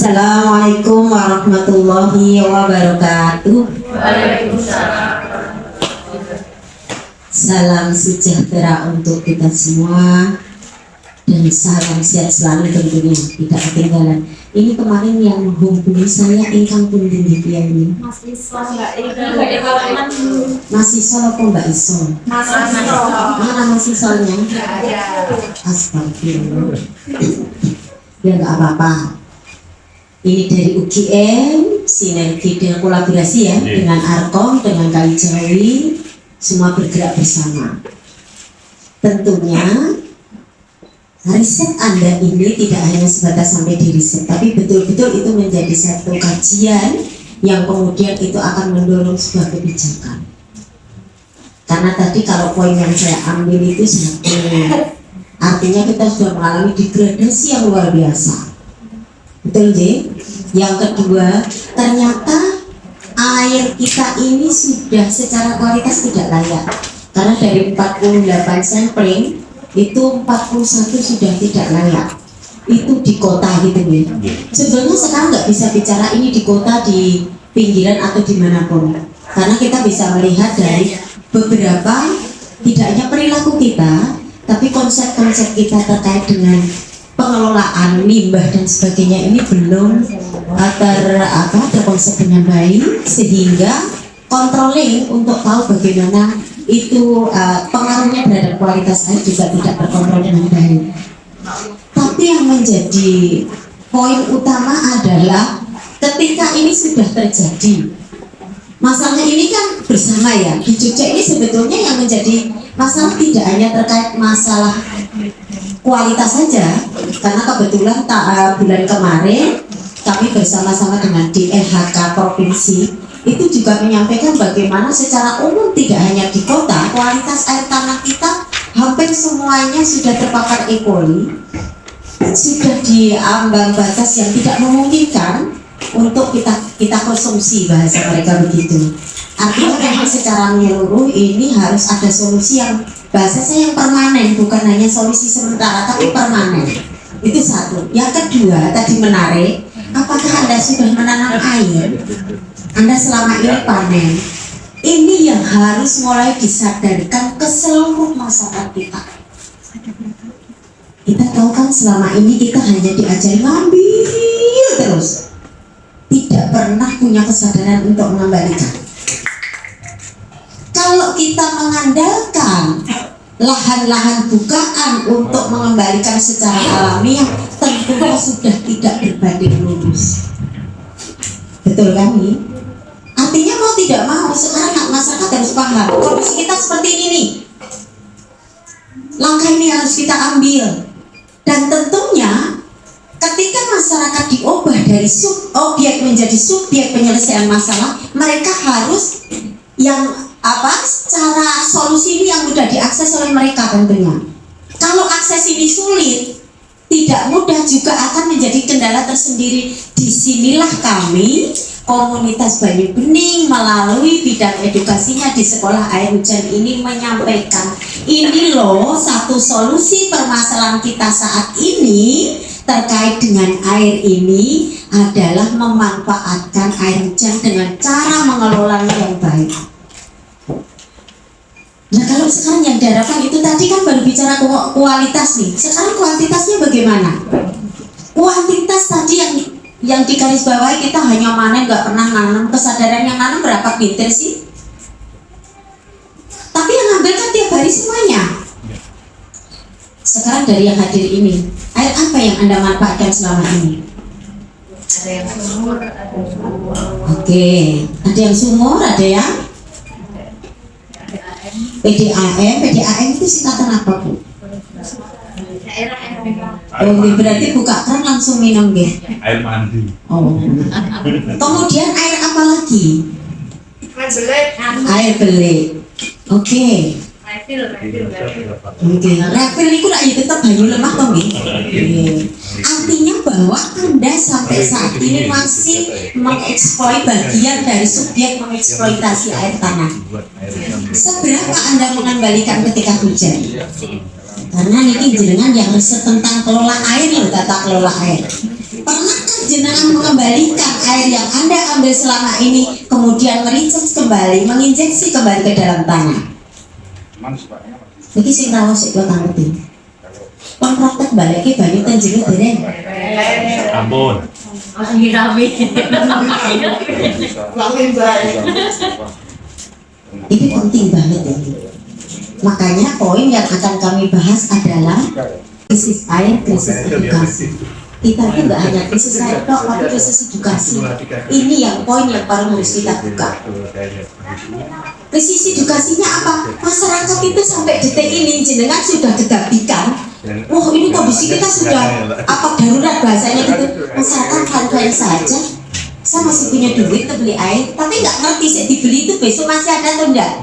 Assalamualaikum warahmatullahi wabarakatuh. Waalaikumsalam. Salam sejahtera untuk kita semua dan salam sehat selalu tentunya tidak ketinggalan. Ini kemarin yang menghubungi saya ingkang pundi dia ini. Masih solo apa Mbak Iso? Mana masih solnya? Astagfirullah. Ya nggak apa-apa. Ini dari UGM, sinergi dengan kolaborasi ya dengan Arkom, dengan Kali Jawi, semua bergerak bersama. Tentunya riset Anda ini tidak hanya sebatas sampai di riset, tapi betul-betul itu menjadi satu kajian yang kemudian itu akan mendorong sebuah kebijakan. Karena tadi kalau poin yang saya ambil itu satu, artinya kita sudah mengalami degradasi yang luar biasa. Betul J? Yang kedua, ternyata air kita ini sudah secara kualitas tidak layak. Karena dari 48 sampling itu 41 sudah tidak layak. Itu di kota gitu nih. Sebenarnya sekarang nggak bisa bicara ini di kota, di pinggiran atau dimanapun. Karena kita bisa melihat dari beberapa tidak hanya perilaku kita, tapi konsep-konsep kita terkait dengan pengelolaan limbah dan sebagainya ini belum terkonsep dengan baik, sehingga controlling untuk tahu bagaimana itu pengaruhnya terhadap kualitas air juga tidak terkontrol dengan baik. Tapi yang menjadi poin utama adalah ketika ini sudah terjadi, masalah ini kan bersama ya di Jogja ini sebetulnya yang menjadi masalah tidak hanya terkait masalah kualitas saja, karena kebetulan bulan kemarin kami bersama-sama dengan DLHK Provinsi itu juga menyampaikan bagaimana secara umum tidak hanya di kota kualitas air tanah kita hampir semuanya sudah terpapar E. coli, sudah di ambang batas yang tidak memungkinkan untuk kita konsumsi, bahasa mereka begitu. Artinya memang secara menyeluruh ini harus ada solusi yang bahasa saya yang permanen, bukan hanya solusi sementara tapi permanen. Itu satu. Yang kedua tadi menarik, apakah Anda sudah menanam air? Anda selama ini panen. Ini yang harus mulai disadarkan ke seluruh masyarakat kita. Kita tahu kan selama ini kita hanya diajari ngambil terus, tidak pernah punya kesadaran untuk mengembalikan. Kalau kita mengandalkan lahan-lahan bukaan untuk mengembalikan secara alamiah, tentunya sudah tidak berbanding lurus. Betul kan nih? Artinya mau tidak mau sekarang masyarakat harus paham kondisi kita seperti ini nih. Langkah ini harus kita ambil. Dan tentunya ketika masyarakat diubah dari subobjek menjadi subjek penyelesaian masalah, mereka harus yang cara solusi ini yang mudah diakses oleh mereka tentunya. Kalau akses ini sulit, tidak mudah, juga akan menjadi kendala tersendiri. Disinilah kami komunitas Banyu Bening melalui bidang edukasinya di sekolah air hujan ini menyampaikan, ini loh satu solusi permasalahan kita saat ini terkait dengan air ini adalah memanfaatkan air hujan dengan cara mengelola yang baik. Nah kalau sekarang yang diharapkan itu tadi kan baru bicara kualitas nih, sekarang kuantitasnya bagaimana? Kuantitas tadi yang digarisbawahi kita hanya manen, nggak pernah nanam. Kesadaran yang nanam berapa liter sih? Tapi yang ngambil kan tiap hari semuanya. Sekarang dari yang hadir ini, air apa yang Anda manfaatkan selama ini? Ada yang sumur, ada yang sumur. Oke, ada yang sumur, ada yang PDAM itu singkatan apa Bu? Daerah air minum. Oh, berarti buka keran langsung minum deh. Air mandi. Oh. Kemudian air apa lagi? Air belet. Air belik. Oke. Refill. Oke. Refill itu lah ya tetap banyu lemah toh nggih. Artinya bahwa Anda sampai saat ini masih mengeksploit bagian dari subjek mengeksploitasi air tanah. Seberapa Anda mengembalikan ketika hujan? Karena ini jenengan yang riset tentang kelola air loh, tata kelola air. Pernahkah jenengan mengembalikan air yang Anda ambil selama ini, kemudian mericas kembali, menginjeksi kembali ke dalam tanah. Iki sing rawuh sik kok ngerti. Kon praktek balike banyu ten jero dereng. Ampun. Langsung hirami. Ini penting banget ini. Makanya poin yang akan kami bahas adalah krisis air, krisis edukasi. Kita itu nggak hanya krisis air dok, tapi krisis edukasi. Ini yang poin yang paling harus kita buka. Krisis edukasinya apa? Masyarakat itu sampai detik ini jenengan sudah kegabikan. Wah ini kondisi kita sudah apa darurat bahasanya gitu. Masyarakat fine-fine saja. Saya masih punya duit untuk beli air, tapi nggak ngerti saya dibeli itu besok masih ada atau enggak.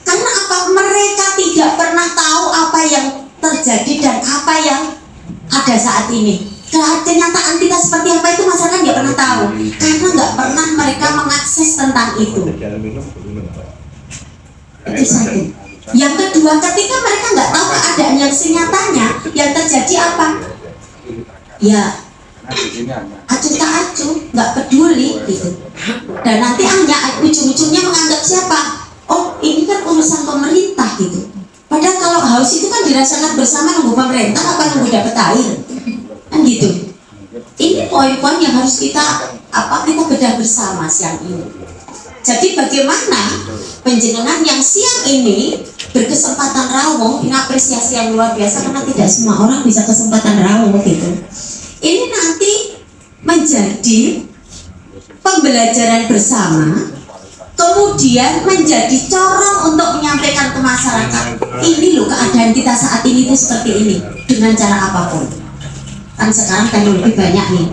Karena apa? Mereka tidak pernah tahu apa yang terjadi dan apa yang ada saat ini. Kenyataan kita seperti apa itu masyarakat nggak pernah tahu, karena nggak pernah mereka mengakses tentang itu. Itu satu. Yang kedua, ketika mereka nggak tahu keadaan yang senyatanya, yang terjadi apa? Ya, acuh tak acuh, nggak peduli gitu. Dan nanti hanya ujung-ujungnya menganggap siapa? Oh, ini kan urusan pemerintah gitu. Padahal kalau haus itu kan dirasakan bersama, nunggu pemerintah apa nunggu dapat air, kan gitu. Ini poin-poin yang harus kita bedah bersama siang ini. Jadi bagaimana penjenengan yang siang ini berkesempatan rawuh, ini apresiasi yang luar biasa karena tidak semua orang bisa kesempatan rawuh gitu. Ini nanti menjadi pembelajaran bersama, kemudian menjadi corong untuk menyampaikan ke masyarakat. Ini loh keadaan kita saat ini itu seperti ini, dengan cara apapun. Kan sekarang teknologi banyak nih.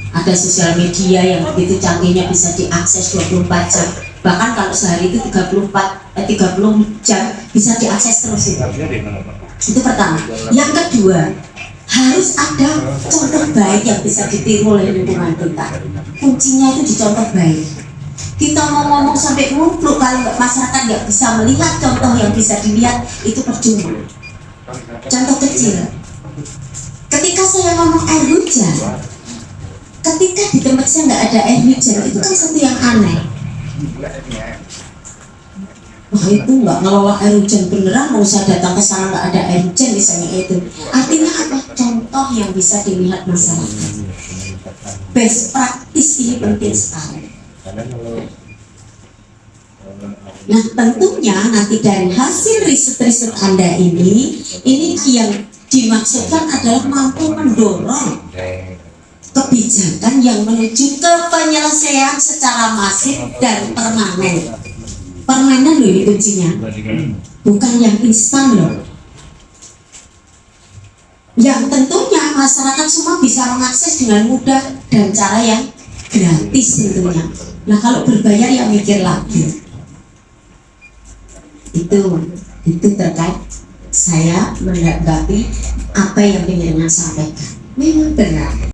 Ada sosial media yang begitu canggihnya bisa diakses 24 jam. Bahkan kalau sehari itu 30 jam bisa diakses terus itu. Itu pertama. Yang kedua, harus ada contoh baik yang bisa ditiru oleh lingkungan kita. Kuncinya itu di contoh baik. Kita mau ngomong sampai ngumpul, kalau masyarakat nggak bisa melihat contoh yang bisa dilihat, itu percuma. Contoh kecil, ketika saya ngomong air hujan, ketika di tempat saya nggak ada air hujan, itu kan satu yang aneh. Wah itu nggak ngelola air hujan beneran, mau saya datang ke sana nggak ada air hujan misalnya itu. Artinya apa? Contoh yang bisa dilihat masyarakat. Best practice ini penting sekali. Nah tentunya nanti dari hasil riset-riset Anda ini yang dimaksudkan adalah mampu mendorong kebijakan yang menuju ke penyelesaian secara masif dan permanen. Permanen loh ini kuncinya, bukan yang instan loh. Yang tentunya masyarakat semua bisa mengakses dengan mudah dan cara yang gratis tentunya. Nah kalau berbayar ya mikir lagi. Itu terkait saya menanggapi apa yang pengen sampaikan. Memang benar.